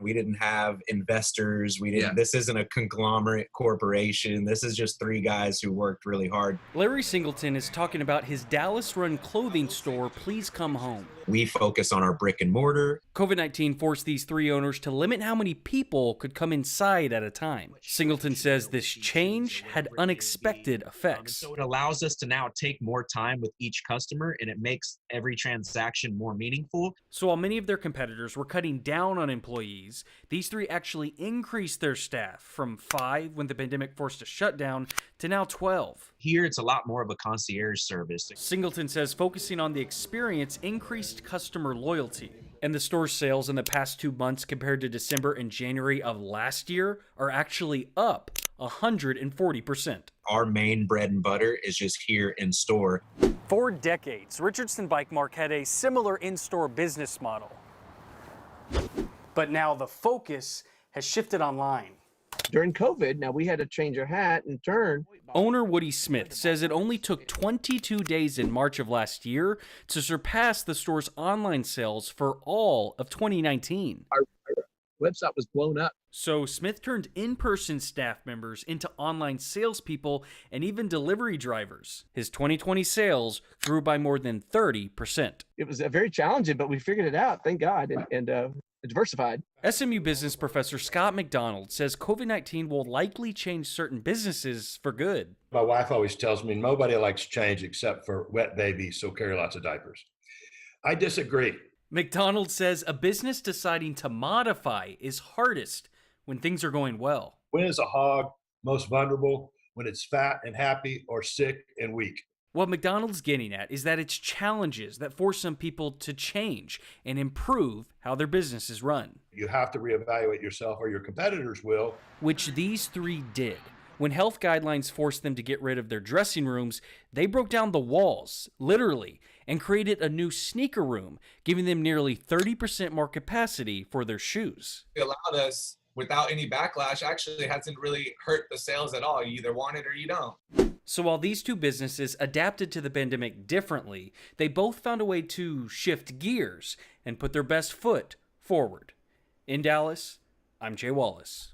We didn't have investors. We didn't, This isn't a conglomerate corporation. This is just three guys who worked really hard. Larry Singleton is talking about his Dallas-run clothing store, Please Come Home. We focus on our brick and mortar. COVID-19 forced these three owners to limit how many people could come inside at a time. Singleton says this change had unexpected effects. So it allows us to now take more time with each customer, and it makes every transaction more meaningful. So while many of their competitors were cutting down on employees, these three actually increased their staff from 5 when the pandemic forced a shutdown to now 12. Here, it's a lot more of a concierge service. Singleton says focusing on the experience increased customer loyalty. And the store's sales in the past 2 months compared to December and January of last year are actually up 140%. Our main bread and butter is just here in store. For decades, Richardson Bike Mark had a similar in-store business model. But now the focus has shifted online. During COVID, now we had to change our hat and turn. Owner Woody Smith says it only took 22 days in March of last year to surpass the store's online sales for all of 2019. Our website was blown up. So Smith turned in-person staff members into online salespeople and even delivery drivers. His 2020 sales grew by more than 30%. It was very challenging, but we figured it out, thank God, and diversified. SMU business professor Scott McDonald says COVID-19 will likely change certain businesses for good. My wife always tells me nobody likes change except for wet babies, so carry lots of diapers. I disagree. McDonald says a business deciding to modify is hardest when things are going well. When is a hog most vulnerable? When it's fat and happy or sick and weak. What McDonald's getting at is that it's challenges that force some people to change and improve how their business is run. You have to reevaluate yourself or your competitors will. Which these three did. When health guidelines forced them to get rid of their dressing rooms, they broke down the walls, literally, and created a new sneaker room, giving them nearly 30% more capacity for their shoes. It allowed us, without any backlash, actually hasn't really hurt the sales at all. You either want it or you don't. So while these two businesses adapted to the pandemic differently, they both found a way to shift gears and put their best foot forward. In Dallas, I'm Jay Wallace.